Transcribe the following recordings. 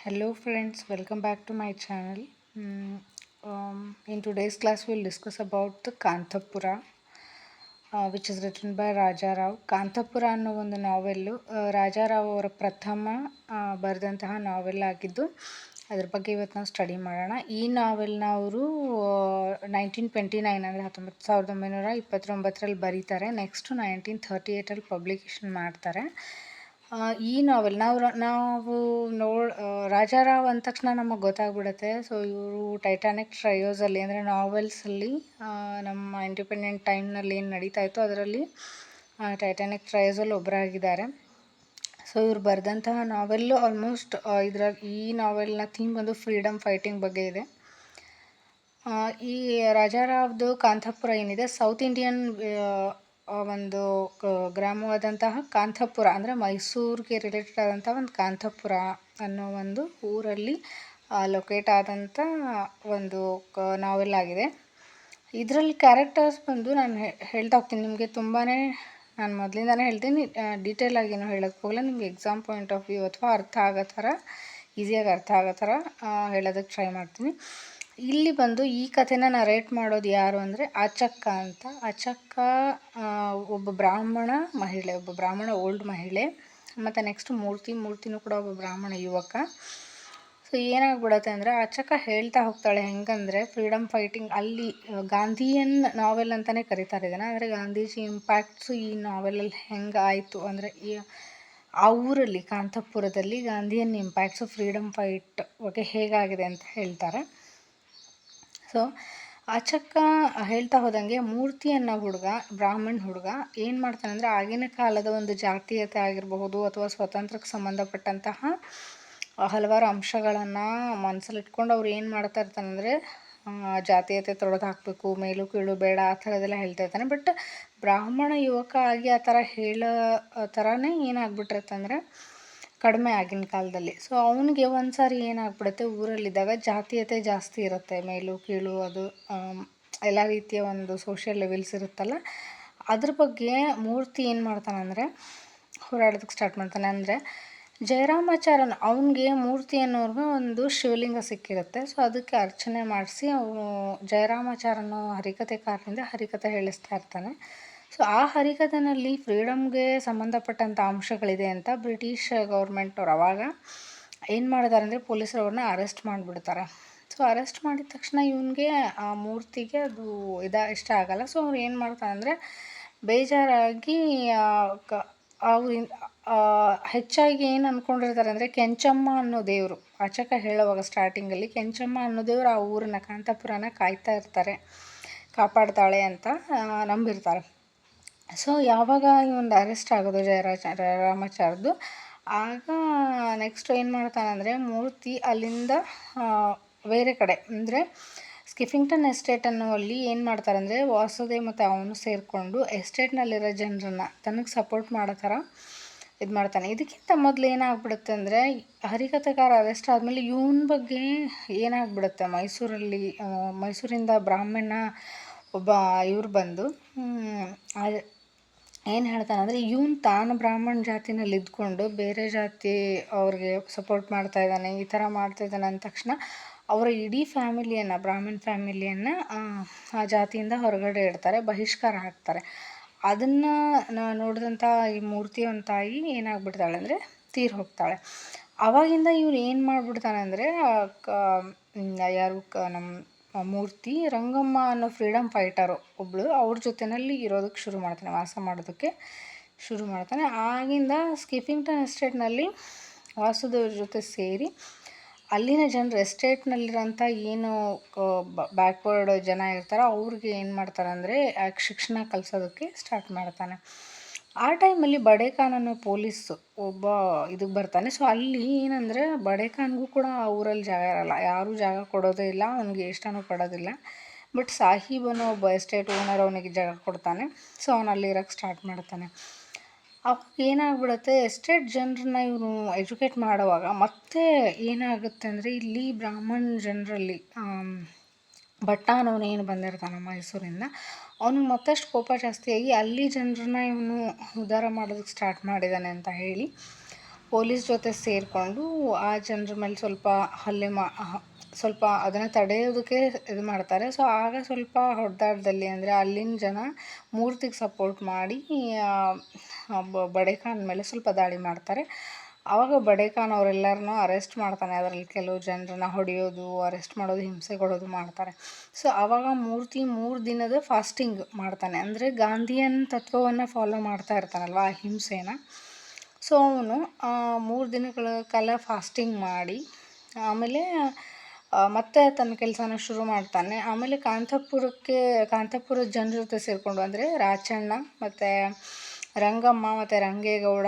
Hello friends, welcome back to my channel. In today's class we'll discuss about the Kanthapura, which is written by Raja Rao. Kanthapura ಅನ್ನೋ ಒಂದು ನಾವೆಲ್ಲು ರಾಜಾರಾವ್ ಅವರ ಪ್ರಥಮ ಬರೆದಂತಹ ನಾವೆಲ್ ಆಗಿದ್ದು ಅದ್ರ ಬಗ್ಗೆ ಇವತ್ತು ನಾವು ಸ್ಟಡಿ ಮಾಡೋಣ. ಈ ನಾವೆಲ್ನ ಅವರು 1929 ಅಂದರೆ 1929ರಲ್ಲಿ ಬರೀತಾರೆ. ನೆಕ್ಸ್ಟು 1938 ಪಬ್ಲಿಕೇಶನ್ ಮಾಡ್ತಾರೆ. ಈ ನಾವೆಲ್ ನಾವು ರಾಜಾರಾವ್ ಅಂದ ತಕ್ಷಣ ನಮಗೆ ಗೊತ್ತಾಗ್ಬಿಡುತ್ತೆ. ಸೊ ಇವರು ಟೈಟಾನಿಕ್ ಟ್ರಯೋಸಲ್ಲಿ ಅಂದರೆ ನಾವೆಲ್ಸಲ್ಲಿ ನಮ್ಮ ಇಂಡಿಪೆಂಡೆಂಟ್ ಟೈಮ್ನಲ್ಲಿ ಏನು ನಡೀತಾ ಇತ್ತು ಅದರಲ್ಲಿ ಟೈಟಾನಿಕ್ ಟ್ರಯೋಸಲ್ಲಿ ಒಬ್ಬರಾಗಿದ್ದಾರೆ. ಸೊ ಇವ್ರು ಬರೆದಂತಹ ನಾವೆಲ್ಲು ಆಲ್ಮೋಸ್ಟ್ ಈ ನಾವೆಲ್ನ ಥೀಮ್ ಬಂದು ಫ್ರೀಡಮ್ ಫೈಟಿಂಗ್ ಬಗ್ಗೆ ಇದೆ. ಈ ರಾಜಾರಾವ್ದು ಕಾಂತಪುರ ಏನಿದೆ ಸೌತ್ ಇಂಡಿಯನ್ ಒಂದು ಗ್ರಾಮವಾದಂತಹ ಕಾಂತಪುರ ಅಂದರೆ ಮೈಸೂರಿಗೆ ರಿಲೇಟೆಡ್ ಆದಂಥ ಒಂದು ಕಾಂತಪುರ ಅನ್ನೋ ಒಂದು ಊರಲ್ಲಿ ಲೊಕೇಟ್ ಆದಂಥ ಒಂದು ನಾವೆಲ್ ಆಗಿದೆ. ಇದರಲ್ಲಿ ಕ್ಯಾರೆಕ್ಟರ್ಸ್ ಬಂದು ನಾನು ಹೇಳ್ತಾ ಹೋಗ್ತೀನಿ. ನಿಮಗೆ ತುಂಬಾ ನಾನು ಮೊದಲಿಂದಾನೇ ಹೇಳ್ತೀನಿ, ಡೀಟೇಲಾಗಿ ಏನೂ ಹೇಳೋಕ್ಕೆ ಹೋಗಲ್ಲ. ನಿಮಗೆ ಎಕ್ಸಾಮ್ ಪಾಯಿಂಟ್ ಆಫ್ ವ್ಯೂ ಅಥವಾ ಅರ್ಥ ಆಗೋ ಥರ ಈಸಿಯಾಗಿ ಅರ್ಥ ಆಗೋ ಥರ ಹೇಳೋದಕ್ಕೆ ಟ್ರೈ ಮಾಡ್ತೀನಿ. ಇಲ್ಲಿ ಬಂದು ಈ ಕಥೆನ ನರೇಟ್ ಮಾಡೋದು ಯಾರು ಅಂದರೆ ಆಚಕ್ಕ ಅಂತ. ಆಚಕ್ಕ ಒಬ್ಬ ಬ್ರಾಹ್ಮಣ ಮಹಿಳೆ, ಒಬ್ಬ ಬ್ರಾಹ್ಮಣ ಓಲ್ಡ್ ಮಹಿಳೆ. ಮತ್ತು ನೆಕ್ಸ್ಟ್ ಮೂರ್ತಿನೂ ಕೂಡ ಒಬ್ಬ ಬ್ರಾಹ್ಮಣ ಯುವಕ. ಸೊ ಏನಾಗ್ಬಿಡತ್ತೆ ಅಂದರೆ ಆಚಕ್ಕ ಹೇಳ್ತಾ ಹೋಗ್ತಾಳೆ ಹೆಂಗಂದರೆ ಫ್ರೀಡಮ್ ಫೈಟಿಂಗ್ ಅಲ್ಲಿ ಗಾಂಧಿಯನ್ ನಾವೆಲ್ ಅಂತಲೇ ಕರೀತಾರೆ ಇದನ್ನು. ಅಂದರೆ ಗಾಂಧೀಜಿ ಇಂಪ್ಯಾಕ್ಟ್ಸು ಈ ನಾವೆಲಲ್ಲಿ ಹೆಂಗಾಯಿತು ಅಂದರೆ ಆ ಊರಲ್ಲಿ ಕಾಂತಪುರದಲ್ಲಿ ಗಾಂಧಿಯನ್ ಇಂಪ್ಯಾಕ್ಟ್ಸು ಫ್ರೀಡಮ್ ಫೈಟ್ ಬಗ್ಗೆ ಹೇಗಾಗಿದೆ ಅಂತ ಹೇಳ್ತಾರೆ. ಸೊ ಆಚಕ್ಕ ಹೇಳ್ತಾ ಹೋದಂಗೆ ಮೂರ್ತಿ ಅನ್ನೋ ಹುಡುಗ, ಬ್ರಾಹ್ಮಣ ಹುಡುಗ ಏನು ಮಾಡ್ತಾನೆ ಅಂದರೆ ಆಗಿನ ಕಾಲದ ಒಂದು ಜಾತೀಯತೆ ಆಗಿರಬಹುದು ಅಥವಾ ಸ್ವಾತಂತ್ರ್ಯಕ್ಕೆ ಸಂಬಂಧಪಟ್ಟಂತಹ ಹಲವಾರು ಅಂಶಗಳನ್ನು ಮನಸ್ಸಲ್ಲಿಟ್ಕೊಂಡು ಅವ್ರು ಏನು ಮಾಡ್ತಾ ಇರ್ತಾನೆ ಅಂದರೆ ಜಾತೀಯತೆ ತೊಡೆದು ಹಾಕಬೇಕು, ಮೇಲು ಕೀಳು ಬೇಡ ಆ ಥರದ್ದೆಲ್ಲ ಹೇಳ್ತಾ ಇರ್ತಾನೆ. ಬಟ್ ಬ್ರಾಹ್ಮಣ ಯುವಕ ಆಗಿ ಆ ಥರ ಹೇಳೋ ಥರನೇ ಏನಾಗ್ಬಿಟ್ಟಿರುತ್ತೆ ಅಂದರೆ ಕಡಿಮೆ ಆಗಿನ ಕಾಲದಲ್ಲಿ. ಸೊ ಅವನಿಗೆ ಒಂದು ಸಾರಿ ಏನಾಗ್ಬಿಡುತ್ತೆ, ಊರಲ್ಲಿದ್ದಾಗ ಜಾತೀಯತೆ ಜಾಸ್ತಿ ಇರುತ್ತೆ, ಮೇಲು ಕೀಳು ಅದು ಎಲ್ಲ ರೀತಿಯ ಒಂದು ಸೋಷಿಯಲ್ ಲೆವೆಲ್ಸ್ ಇರುತ್ತಲ್ಲ, ಅದ್ರ ಬಗ್ಗೆ ಮೂರ್ತಿ ಏನು ಮಾಡ್ತಾನೆ ಅಂದರೆ ಹೋರಾಡೋದಕ್ಕೆ ಸ್ಟಾರ್ಟ್ ಮಾಡ್ತಾನೆ. ಅಂದರೆ ಜಯರಾಮಾಚಾರ್ಯನ ಅವನಿಗೆ ಮೂರ್ತಿ ಅನ್ನೋರ್ಗೆ ಒಂದು ಶಿವಲಿಂಗ ಸಿಕ್ಕಿರುತ್ತೆ. ಸೊ ಅದಕ್ಕೆ ಅರ್ಚನೆ ಮಾಡಿಸಿ ಅವನು ಜಯರಾಮಾಚಾರ್ಯನ ಹರಿಕಥೆಕಾರರಿಂದ ಹರಿಕಥೆ ಹೇಳಿಸ್ತಾ ಇರ್ತಾನೆ. ಸೊ ಆ ಹರಿಕಥೆನಲ್ಲಿ ಫ್ರೀಡಮ್ಗೆ ಸಂಬಂಧಪಟ್ಟಂಥ ಅಂಶಗಳಿದೆ ಅಂತ ಬ್ರಿಟಿಷ್ ಗೌರ್ಮೆಂಟ್ನವ್ರು ಅವಾಗ ಏನು ಮಾಡಿದ್ದಾರೆ ಅಂದರೆ ಪೊಲೀಸರು ಅವ್ರನ್ನ ಅರೆಸ್ಟ್ ಮಾಡಿಬಿಡ್ತಾರೆ. ಸೊ ಅರೆಸ್ಟ್ ಮಾಡಿದ ತಕ್ಷಣ ಇವನಿಗೆ ಆ ಮೂರ್ತಿಗೆ ಅದು ಇಷ್ಟ ಆಗಲ್ಲ. ಸೊ ಅವ್ರು ಏನು ಮಾಡ್ತಾರೆ ಅಂದರೆ ಬೇಜಾರಾಗಿ ಹೆಚ್ಚಾಗಿ ಏನು ಅಂದ್ಕೊಂಡಿರ್ತಾರೆ ಅಂದರೆ ಕೆಂಚಮ್ಮ ಅನ್ನೋ ದೇವರು, ಆಚಕ ಹೇಳುವಾಗ ಸ್ಟಾರ್ಟಿಂಗಲ್ಲಿ ಕೆಂಚಮ್ಮ ಅನ್ನೋ ದೇವರು ಆ ಊರನ್ನ ಕಾಂತಪುರನ ಕಾಯ್ತಾ ಇರ್ತಾರೆ, ಕಾಪಾಡ್ತಾಳೆ ಅಂತ ನಂಬಿರ್ತಾರೆ. ಸೊ ಯಾವಾಗ ಈ ಒಂದು ಅರೆಸ್ಟ್ ಆಗೋದು ಜಯರಾಮಾಚಾರ್ಯದು, ಆಗ ನೆಕ್ಸ್ಟ್ ಏನು ಮಾಡ್ತಾನೆ ಅಂದರೆ ಮೂರ್ತಿ ಅಲ್ಲಿಂದ ಬೇರೆ ಕಡೆ ಅಂದರೆ ಸ್ಕಿಫಿಂಗ್ಟನ್ ಎಸ್ಟೇಟ್ ಅನ್ನೋಲ್ಲಿ ಏನು ಮಾಡ್ತಾರೆ ಅಂದರೆ ವಾಸುದೇವ್ ಮತ್ತು ಅವನು ಸೇರಿಕೊಂಡು ಎಸ್ಟೇಟ್ನಲ್ಲಿರೋ ಜನರನ್ನು ತನಗೆ ಸಪೋರ್ಟ್ ಮಾಡೋ ಥರ ಇದು ಮಾಡ್ತಾನೆ. ಇದಕ್ಕಿಂತ ಮೊದಲು ಏನಾಗ್ಬಿಡುತ್ತೆ ಅಂದರೆ ಹರಿಕಥೆಕಾರ ಅರೆಸ್ಟ್ ಆದಮೇಲೆ ಇವನ ಬಗ್ಗೆ ಏನಾಗ್ಬಿಡುತ್ತೆ, ಮೈಸೂರಿಂದ ಬ್ರಾಹ್ಮಣ ಒಬ್ಬ ಇವ್ರು ಬಂದು ಏನು ಹೇಳ್ತಾನೆ ಅಂದರೆ ಇವನು ತಾನು ಬ್ರಾಹ್ಮಣ ಜಾತಿನಲ್ಲಿ ಇದ್ಕೊಂಡು ಬೇರೆ ಜಾತಿ ಅವ್ರಿಗೆ ಸಪೋರ್ಟ್ ಮಾಡ್ತಾ ಇದ್ದಾನೆ, ಈ ಥರ ಮಾಡ್ತಾಯಿದ್ದಾನೆ ಅಂದ ತಕ್ಷಣ ಅವರ ಇಡೀ ಫ್ಯಾಮಿಲಿಯನ್ನು, ಬ್ರಾಹ್ಮಣ ಫ್ಯಾಮಿಲಿಯನ್ನು ಆ ಜಾತಿಯಿಂದ ಹೊರಗಡೆ ಇಡ್ತಾರೆ, ಬಹಿಷ್ಕಾರ ಹಾಕ್ತಾರೆ. ಅದನ್ನು ನೋಡಿದಂಥ ಈ ಮೂರ್ತಿಯವನ ತಾಯಿ ಏನಾಗ್ಬಿಡ್ತಾಳೆ ಅಂದರೆ ತೀರಿ ಹೋಗ್ತಾಳೆ. ಆವಾಗಿಂದ ಇವ್ರು ಏನು ಮಾಡಿಬಿಡ್ತಾನೆ ಅಂದರೆ ನಮ್ಮ ಮೂರ್ತಿ ರಂಗಮ್ಮ ಅನ್ನೋ ಫ್ರೀಡಮ್ ಫೈಟರು ಒಬ್ಬಳು, ಅವ್ರ ಜೊತೆಯಲ್ಲಿ ಇರೋದಕ್ಕೆ ಶುರು ಮಾಡ್ತಾನೆ, ವಾಸ ಮಾಡೋದಕ್ಕೆ ಶುರು ಮಾಡ್ತಾನೆ. ಆಗಿಂದ ಸ್ಕಿಫಿಂಗ್ಟನ್ ಎಸ್ಟೇಟ್ನಲ್ಲಿ ವಾಸುದೇವ್ರ ಜೊತೆ ಸೇರಿ ಅಲ್ಲಿನ ಜನರು ಎಸ್ಟೇಟ್ನಲ್ಲಿರೋಂಥ ಏನು ಬ್ಯಾಕ್ವರ್ಡ್ ಜನ ಇರ್ತಾರೋ ಅವ್ರಿಗೆ ಏನು ಮಾಡ್ತಾರೆ ಅಂದರೆ ಶಿಕ್ಷಣ ಕಲಿಸೋದಕ್ಕೆ ಸ್ಟಾರ್ಟ್ ಮಾಡ್ತಾನೆ. ಆ ಟೈಮಲ್ಲಿ ಬಡೇಖಾನ್ ಅನ್ನೋ ಪೊಲೀಸು ಒಬ್ಬ ಇದಕ್ಕೆ ಬರ್ತಾನೆ. ಸೊ ಅಲ್ಲಿ ಏನಂದರೆ ಬಡೇಖಾನ್ಗೂ ಕೂಡ ಆ ಊರಲ್ಲಿ ಜಾಗ ಇರಲ್ಲ, ಯಾರೂ ಜಾಗ ಕೊಡೋದೇ ಇಲ್ಲ, ಅವನಿಗೆ ಇಷ್ಟನೂ ಪಡೋದಿಲ್ಲ. ಬಟ್ ಸಾಹೀಬ್ ಅನ್ನೋ ಒಬ್ಬ ಎಸ್ಟೇಟ್ ಓನರ್ ಅವನಿಗೆ ಜಾಗ ಕೊಡ್ತಾನೆ. ಸೊ ಅವನು ಅಲ್ಲಿ ಇರೋಕ್ಕೆ ಸ್ಟಾರ್ಟ್ ಮಾಡ್ತಾನೆ. ಅವಾಗ ಏನಾಗ್ಬಿಡುತ್ತೆ, ಎಸ್ಟೇಟ್ ಜನರನ್ನ ಇವನು ಎಜುಕೇಟ್ ಮಾಡುವಾಗ ಮತ್ತೆ ಏನಾಗುತ್ತೆ ಅಂದರೆ ಇಲ್ಲಿ ಬ್ರಾಹ್ಮಣ ಜನರಲ್ಲಿ ಭಟ್ಟ ಅನ್ನೋನು ಏನು ಬಂದಿರ್ತಾನೆ ಮೈಸೂರಿಂದ, ಅವನಿಗೆ ಮತ್ತಷ್ಟು ಕೋಪ ಜಾಸ್ತಿಯಾಗಿ ಅಲ್ಲಿ ಜನರನ್ನ ಇವನು ಉದ್ಧಾರ ಮಾಡೋದಕ್ಕೆ ಸ್ಟಾರ್ಟ್ ಮಾಡಿದ್ದಾನೆ ಅಂತ ಹೇಳಿ ಪೊಲೀಸ್ ಜೊತೆ ಸೇರಿಕೊಂಡು ಆ ಜನರ ಮೇಲೆ ಸ್ವಲ್ಪ ಹಲ್ಲೆ ಸ್ವಲ್ಪ ಅದನ್ನು ತಡೆಯೋದಕ್ಕೆ ಇದು ಮಾಡ್ತಾರೆ. ಸೊ ಆಗ ಸ್ವಲ್ಪ ಹೊಡೆದಾಟದಲ್ಲಿ ಅಂದರೆ ಅಲ್ಲಿನ ಜನ ಮೂರ್ತಿಗೆ ಸಪೋರ್ಟ್ ಮಾಡಿ ಬಡೆ ಖಾನ್ ಮೇಲೆ ಸ್ವಲ್ಪ ದಾಳಿ ಮಾಡ್ತಾರೆ. ಆವಾಗ ಬಡೆ ಖಾನ್ ಅವರೆಲ್ಲರನ್ನೂ ಅರೆಸ್ಟ್ ಮಾಡ್ತಾನೆ. ಅದರಲ್ಲಿ ಕೆಲವು ಜನರನ್ನ ಹೊಡೆಯೋದು, ಅರೆಸ್ಟ್ ಮಾಡೋದು, ಹಿಂಸೆ ಕೊಡೋದು ಮಾಡ್ತಾರೆ. ಸೊ ಆವಾಗ ಮೂರ್ತಿ 3 ದಿನದ ಫಾಸ್ಟಿಂಗ್ ಮಾಡ್ತಾನೆ. ಅಂದರೆ ಗಾಂಧಿಯನ್ ತತ್ವವನ್ನು ಫಾಲೋ ಮಾಡ್ತಾ ಇರ್ತಾನಲ್ವ, ಆ ಹಿಂಸೆನ. ಸೊ ಅವನು 3 ದಿನಗಳ ಕಾಲ ಫಾಸ್ಟಿಂಗ್ ಮಾಡಿ ಆಮೇಲೆ ಮತ್ತೆ ತನ್ನ ಕೆಲಸನ ಶುರು ಮಾಡ್ತಾನೆ. ಆಮೇಲೆ ಕಾಂತಪುರದ ಜನರ ಜೊತೆ ಸೇರಿಕೊಂಡು, ಅಂದರೆ ರಾಚಣ್ಣ ಮತ್ತು ರಂಗಮ್ಮ ಮತ್ತು ರಂಗೇಗೌಡ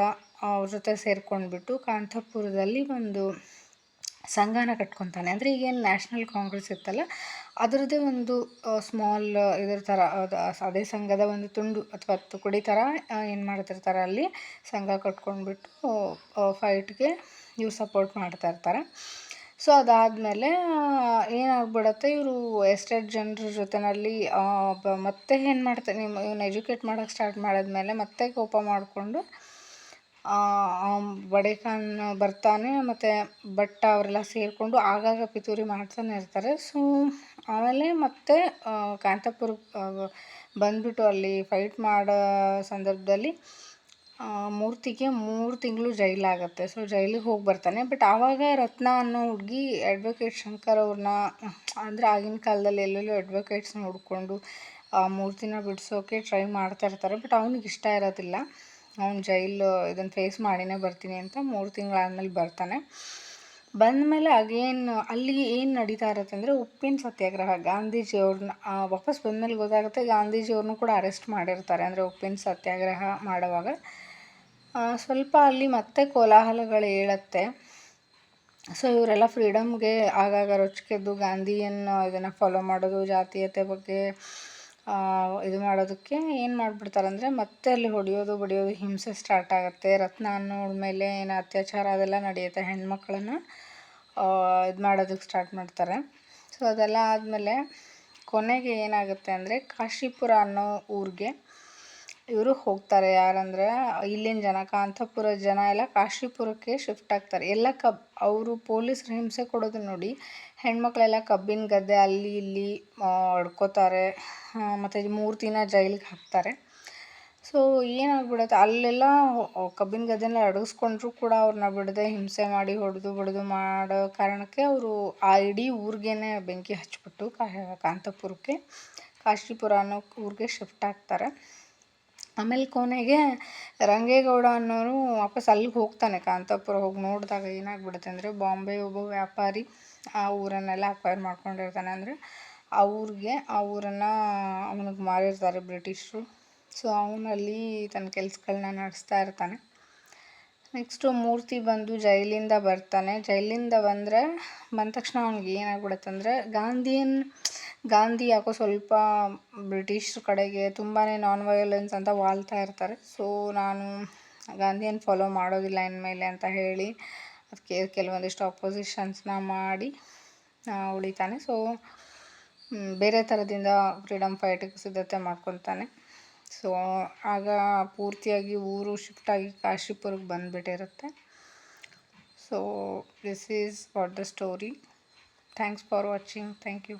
ಅವ್ರ ಜೊತೆ ಸೇರ್ಕೊಂಡ್ಬಿಟ್ಟು ಕಾಂತಪುರದಲ್ಲಿ ಒಂದು ಸಂಘನ ಕಟ್ಕೊತಾನೆ. ಅಂದರೆ ಈಗೇನು ನ್ಯಾಷನಲ್ ಕಾಂಗ್ರೆಸ್ ಇತ್ತಲ್ಲ, ಅದರದ್ದೇ ಒಂದು ಸ್ಮಾಲ್ ಇದ್ರ ಥರ ಅದೇ ಸಂಘದ ಒಂದು ತುಂಡು ಅಥವಾ ತುಕಡಿ ಥರ ಏನು ಮಾಡ್ತಿರ್ತಾರೆ, ಅಲ್ಲಿ ಸಂಘ ಕಟ್ಕೊಂಡ್ಬಿಟ್ಟು ಫೈಟ್ಗೆ ಇವ್ರು ಸಪೋರ್ಟ್ ಮಾಡ್ತಾ ಇರ್ತಾರೆ. ಸೊ ಅದಾದಮೇಲೆ ಏನಾಗ್ಬಿಡತ್ತೆ, ಇವರು ಎಸ್ಟೇಟ್ ಜನರ ಜೊತೆಯಲ್ಲಿ ಮತ್ತೆ ಏನು ಮಾಡ್ತಾನೆ, ಇವನು ಎಜುಕೇಟ್ ಮಾಡೋಕ್ಕೆ ಸ್ಟಾರ್ಟ್ ಮಾಡಿದ್ಮೇಲೆ ಮತ್ತೆ ಕೋಪ ಮಾಡಿಕೊಂಡು ಬಡೆ ಖಾನ್ ಬರ್ತಾನೆ. ಮತ್ತು ಭಟ್ಟ ಅವರೆಲ್ಲ ಸೇರಿಕೊಂಡು ಆಗಾಗ ಪಿತೂರಿ ಮಾಡ್ತಾನೆ ಇರ್ತಾರೆ. ಸೊ ಆಮೇಲೆ ಮತ್ತೆ ಕಾಂತಪುರಕ್ಕೆ ಬಂದುಬಿಟ್ಟು ಅಲ್ಲಿ ಫೈಟ್ ಮಾಡೋ ಸಂದರ್ಭದಲ್ಲಿ ಮೂರ್ತಿಗೆ 3 ತಿಂಗಳು ಜೈಲಾಗುತ್ತೆ. ಸೊ ಜೈಲಿಗೆ ಹೋಗಿ ಬರ್ತಾನೆ. ಬಟ್ ಆವಾಗ ರತ್ನ ಅನ್ನೋ ಹುಡುಗಿ ಅಡ್ವೊಕೇಟ್ ಶಂಕರ್ ಅವ್ರನ್ನ, ಅಂದರೆ ಆಗಿನ ಕಾಲದಲ್ಲಿ ಎಲ್ಲೆಲ್ಲೋ ಅಡ್ವೊಕೇಟ್ಸ್ನ ಹುಡ್ಕೊಂಡು ಆ ಮೂರ್ತಿನ ಬಿಡಿಸೋಕೆ ಟ್ರೈ ಮಾಡ್ತಾ ಇರ್ತಾರೆ. ಬಟ್ ಅವ್ನಿಗೆ ಇಷ್ಟ ಇರೋದಿಲ್ಲ. ಅವ್ನು ಇದನ್ನು ಫೇಸ್ ಮಾಡಿನೇ ಬರ್ತೀನಿ ಅಂತ 3 ತಿಂಗಳಾದ್ಮೇಲೆ ಬರ್ತಾನೆ. ಬಂದಮೇಲೆ ಅಗೇನ್ ಅಲ್ಲಿ ಏನು ನಡೀತಾ ಇರುತ್ತೆ ಅಂದರೆ ಉಪ್ಪಿನ ಸತ್ಯಾಗ್ರಹ. ಗಾಂಧೀಜಿಯವ್ರನ್ನ ವಾಪಸ್ ಬಂದಮೇಲೆ ಗೊತ್ತಾಗುತ್ತೆ, ಗಾಂಧೀಜಿಯವ್ರನ್ನೂ ಕೂಡ ಅರೆಸ್ಟ್ ಮಾಡಿರ್ತಾರೆ. ಅಂದರೆ ಉಪ್ಪಿನ ಸತ್ಯಾಗ್ರಹ ಮಾಡುವಾಗ ಸ್ವಲ್ಪ ಅಲ್ಲಿ ಮತ್ತೆ ಕೋಲಾಹಲಗಳು ಏಳುತ್ತೆ. ಸೊ ಇವರೆಲ್ಲ ಫ್ರೀಡಮ್ಗೆ ಆಗಾಗ ರೊಚ್ಚಿಗೆದ್ದು ಗಾಂಧಿಯನ್ನು ಇದನ್ನು ಫಾಲೋ ಮಾಡೋದು, ಜಾತೀಯತೆ ಬಗ್ಗೆ ಇದು ಮಾಡೋದಕ್ಕೆ ಏನು ಮಾಡಿಬಿಡ್ತಾರೆ ಅಂದರೆ ಮತ್ತೆ ಅಲ್ಲಿ ಹೊಡೆಯೋದು ಬಡಿಯೋದು ಹಿಂಸೆ ಸ್ಟಾರ್ಟ್ ಆಗುತ್ತೆ. ರತ್ನ ಅನ್ನೋಳ ಮೇಲೆ ಏನು ಅತ್ಯಾಚಾರ ಅದೆಲ್ಲ ನಡೆಯುತ್ತೆ. ಹೆಣ್ಮಕ್ಳನ್ನು ಇದು ಮಾಡೋದಕ್ಕೆ ಸ್ಟಾರ್ಟ್ ಮಾಡ್ತಾರೆ. ಸೊ ಅದೆಲ್ಲ ಆದಮೇಲೆ ಕೊನೆಗೆ ಏನಾಗುತ್ತೆ ಅಂದರೆ ಕಾಶಿಪುರ ಅನ್ನೋ ಊರಿಗೆ ಇವರು ಹೋಗ್ತಾರೆ. ಯಾರಂದರೆ ಇಲ್ಲಿನ ಜನ, ಕಾಂತಪುರದ ಜನ ಎಲ್ಲ ಕಾಶಿಪುರಕ್ಕೆ ಶಿಫ್ಟ್ ಆಗ್ತಾರೆ. ಎಲ್ಲ ಅವರು ಪೊಲೀಸರು ಹಿಂಸೆ ಕೊಡೋದು ನೋಡಿ ಹೆಣ್ಮಕ್ಳೆಲ್ಲ ಕಬ್ಬಿನ ಗದ್ದೆ ಅಲ್ಲಿ ಇಲ್ಲಿ ಹೊಡ್ಕೋತಾರೆ. ಮತ್ತು ಮೂರ್ತಿನ ಜೈಲಿಗೆ ಹಾಕ್ತಾರೆ. ಸೊ ಏನಾಗ್ಬಿಡುತ್ತೆ, ಅಲ್ಲೆಲ್ಲ ಕಬ್ಬಿನ ಗದ್ದೆನ ಅಡಗಿಸ್ಕೊಂಡ್ರೂ ಕೂಡ ಅವ್ರನ್ನ ಬಿಡದೆ ಹಿಂಸೆ ಮಾಡಿ ಹೊಡೆದು ಬಡಿದು ಮಾಡೋ ಕಾರಣಕ್ಕೆ ಅವರು ಆ ಇಡೀ ಊರಿಗೇ ಬೆಂಕಿ ಹಚ್ಚಿಬಿಟ್ಟು ಕಾಂತಪುರಕ್ಕೆ, ಕಾಶಿಪುರ ಅನ್ನೋ ಊರಿಗೆ ಶಿಫ್ಟ್ ಆಗ್ತಾರೆ. ಆಮೇಲೆ ಕೊನೆಗೆ ರಂಗೇಗೌಡ ಅನ್ನೋರು ವಾಪಸ್ ಅಲ್ಲಿಗೆ ಹೋಗ್ತಾನೆ. ಕಾಂತಪುರ ಹೋಗಿ ನೋಡಿದಾಗ ಏನಾಗ್ಬಿಡುತ್ತೆ ಅಂದರೆ ಬಾಂಬೆ ಒಬ್ಬ ವ್ಯಾಪಾರಿ ಆ ಊರನ್ನೆಲ್ಲ ಅಕ್ವೈರ್ ಮಾಡ್ಕೊಂಡಿರ್ತಾನೆ. ಅಂದರೆ ಆ ಊರನ್ನು ಅವನಿಗೆ ಮಾರಿರ್ತಾರೆ ಬ್ರಿಟಿಷರು. ಸೊ ಅವನಲ್ಲಿ ತನ್ನ ಕೆಲಸಗಳನ್ನ ನಡೆಸ್ತಾ ಇರ್ತಾನೆ. ನೆಕ್ಸ್ಟು ಮೂರ್ತಿ ಬಂದು ಜೈಲಿಂದ ಬರ್ತಾನೆ. ಜೈಲಿಂದ ಬಂದ ತಕ್ಷಣ ಅವ್ನಿಗೆ ಏನಾಗ್ಬಿಡುತ್ತೆ ಅಂದರೆ ಗಾಂಧಿ ಯಾಕೋ ಸ್ವಲ್ಪ ಬ್ರಿಟಿಷ್ ಕಡೆಗೆ ತುಂಬಾ ನಾನ್ ವಯೋಲೆನ್ಸ್ ಅಂತ ವಾಲ್ತಾ ಇರ್ತಾರೆ. ಸೊ ನಾನು ಗಾಂಧಿಯನ್ನು ಫಾಲೋ ಮಾಡೋದಿಲ್ಲ ಇನ್ಮೇಲೆ ಅಂತ ಹೇಳಿ ಅದಕ್ಕೆ ಕೆಲವೊಂದಿಷ್ಟು ಅಪೋಸಿಷನ್ಸ್ನ ಮಾಡಿ ಉಳಿತಾನೆ. ಸೊ ಬೇರೆ ಥರದಿಂದ ಫ್ರೀಡಮ್ ಫೈಟಿಗೆ ಸಿದ್ಧತೆ ಮಾಡ್ಕೊತಾನೆ. ಸೊ ಆಗ ಪೂರ್ತಿಯಾಗಿ ಊರು ಶಿಫ್ಟಾಗಿ ಕಾಶಿಪುರಕ್ಕೆ ಬಂದುಬಿಟ್ಟಿರುತ್ತೆ. So this is what the story. Thanks for watching. Thank you.